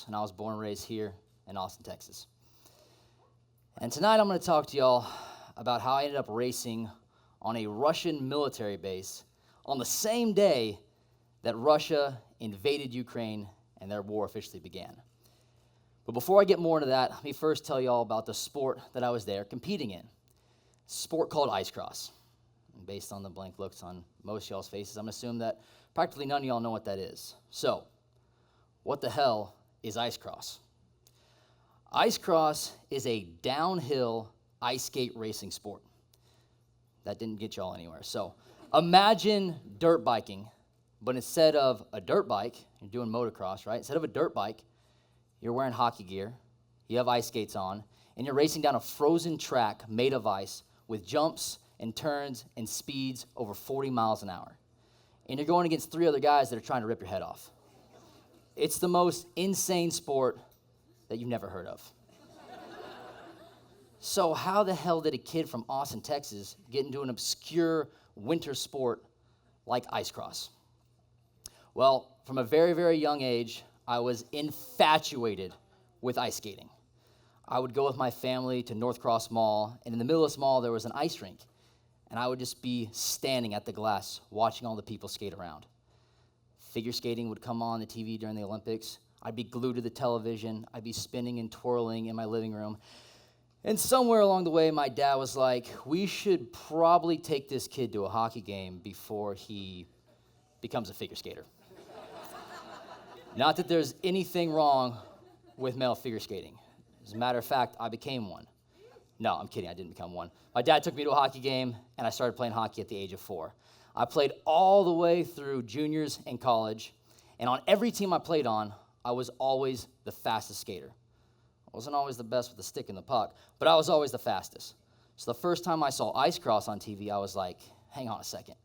and I was born and raised here in Austin, Texas. And tonight I'm going to talk to y'all about how I ended up racing on a Russian military base on the same day that Russia invaded Ukraine and their war officially began. But before I get more into that, let me first tell y'all about the sport that I was there competing in. It's a sport called ice cross. And based on the blank looks on most of y'all's faces, I'm going to assume that practically none of y'all know what that is. So, what the hell is ice cross? Ice cross is a downhill ice skate racing sport. That didn't get y'all anywhere. So, imagine dirt biking, but instead of a dirt bike, you're doing motocross, right? Instead of a dirt bike, you're wearing hockey gear, you have ice skates on, and you're racing down a frozen track made of ice with jumps and turns and speeds over 40 miles an hour. And you're going against 3 other guys that are trying to rip your head off. It's the most insane sport that you've never heard of. So how the hell did a kid from Austin, Texas get into an obscure winter sport like ice cross? Well, from a very, very young age, I was infatuated with ice skating. I would go with my family to North Cross Mall, and in the middle of this mall, there was an ice rink, and I would just be standing at the glass watching all the people skate around. Figure skating would come on the TV during the Olympics. I'd be glued to the television. I'd be spinning and twirling in my living room. And somewhere along the way, my dad was like, we should probably take this kid to a hockey game before he becomes a figure skater. Not that there's anything wrong with male figure skating. As a matter of fact, I became one. No, I'm kidding, I didn't become one. My dad took me to a hockey game, and I started playing hockey at the age of 4. I played all the way through juniors and college, and on every team I played on, I was always the fastest skater. I wasn't always the best with the stick and the puck, but I was always the fastest. So the first time I saw ice cross on TV, I was like, hang on a second.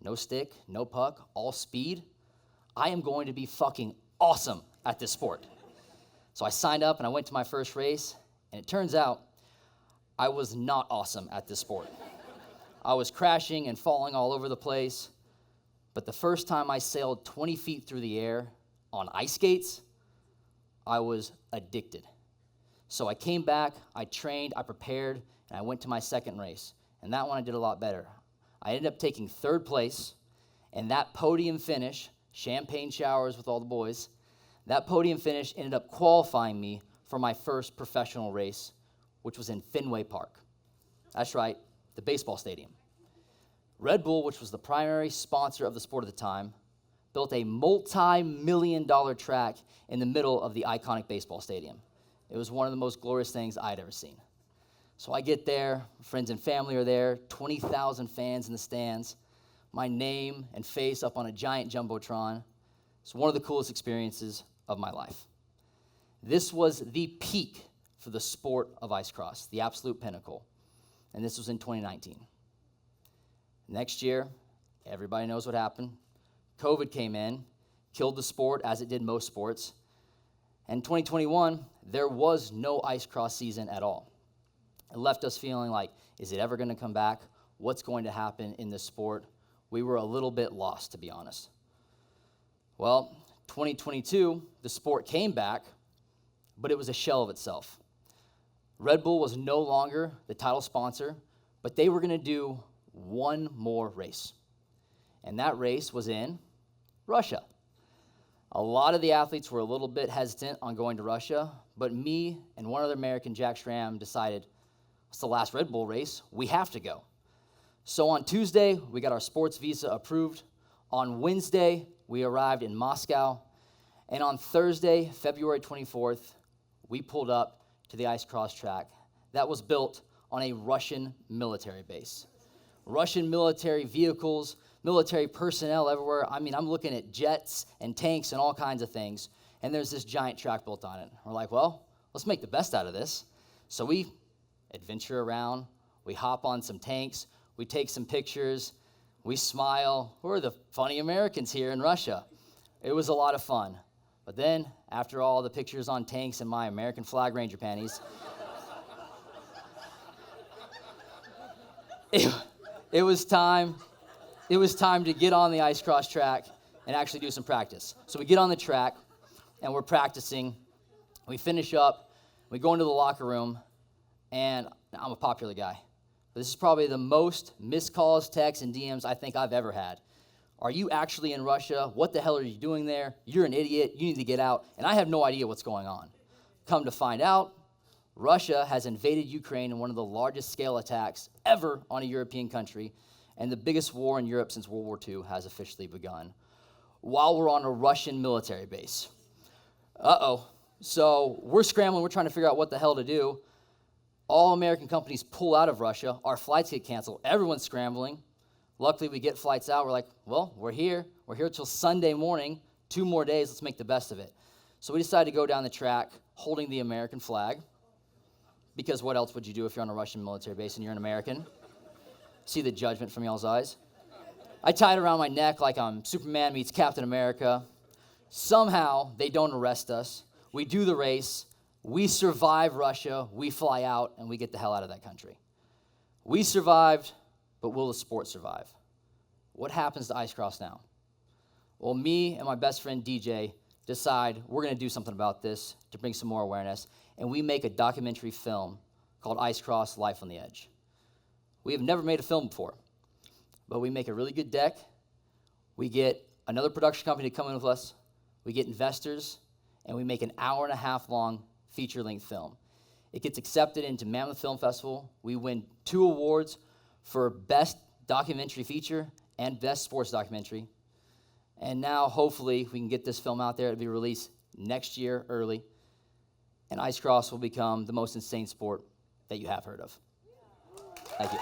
No stick, no puck, all speed? I am going to be fucking awesome at this sport. So I signed up and I went to my first race, and it turns out I was not awesome at this sport. I was crashing and falling all over the place, but the first time I sailed 20 feet through the air on ice skates, I was addicted. So I came back, I trained, I prepared, and I went to my second race, and that one I did a lot better. I ended up taking 3rd place, and that podium finish, champagne showers with all the boys, that podium finish ended up qualifying me for my first professional race, which was in Fenway Park. That's right, the baseball stadium. Red Bull, which was the primary sponsor of the sport at the time, built a multi-million-dollar track in the middle of the iconic baseball stadium. It was one of the most glorious things I'd ever seen. So I get there, friends and family are there, 20,000 fans in the stands, my name and face up on a giant jumbotron. It's one of the coolest experiences of my life. This was the peak for the sport of ice cross, the absolute pinnacle. And this was in 2019. Next year, everybody knows what happened. COVID came in, killed the sport as it did most sports. And 2021, there was no ice cross season at all. It left us feeling like, is it ever going to come back? What's going to happen in this sport? We were a little bit lost, to be honest. Well, 2022, the sport came back, but it was a shell of itself. Red Bull was no longer the title sponsor, but they were going to do one more race. And that race was in Russia. A lot of the athletes were a little bit hesitant on going to Russia, but me and one other American, Jack Schramm, decided, it's the last Red Bull race, we have to go. So on Tuesday, we got our sports visa approved. On Wednesday, we arrived in Moscow. And on Thursday, February 24th, we pulled up to the ice cross track that was built on a Russian military base. Russian military vehicles, military personnel everywhere. I mean, I'm looking at jets and tanks and all kinds of things. And there's this giant track built on it. We're like, well, let's make the best out of this. So we adventure around. We hop on some tanks. We take some pictures, we smile. We're the funny Americans here in Russia. It was a lot of fun. But then, after all the pictures on tanks and my American flag ranger panties, it was time to get on the ice cross track and actually do some practice. So we get on the track, and we're practicing, We finish up, we go into the locker room, and I'm a popular guy. This is probably the most missed calls, texts, and DMs I think I've ever had. Are you actually in Russia? What the hell are you doing there? You're an idiot. You need to get out. And I have no idea what's going on. Come to find out, Russia has invaded Ukraine in one of the largest scale attacks ever on a European country, and the biggest war in Europe since World War II has officially begun, while we're on a Russian military base. Uh-oh. So we're scrambling. We're trying to figure out what the hell to do. All American companies pull out of Russia. Our flights get canceled. Everyone's scrambling. Luckily, we get flights out. We're like, well, we're here. We're here till Sunday morning. 2 more days. Let's make the best of it. So we decided to go down the track holding the American flag, because what else would you do if you're on a Russian military base and you're an American? See the judgment from y'all's eyes? I tied it around my neck like I'm Superman meets Captain America. Somehow, they don't arrest us. We do the race. We survive Russia. We fly out, and we get the hell out of that country. We survived, but will the sport survive? What happens to ice cross now? Well, me and my best friend DJ decide we're going to do something about this to bring some more awareness, and we make a documentary film called Ice Cross: Life on the Edge. We have never made a film before, but we make a really good deck. We get another production company to come in with us. We get investors, and we make an 1.5-hour long feature-length film. It gets accepted into Mammoth Film Festival. We win 2 awards for Best Documentary Feature and Best Sports Documentary. And now, hopefully, we can get this film out there. It'll be released next year early, and ice cross will become the most insane sport that you have heard of. Thank you.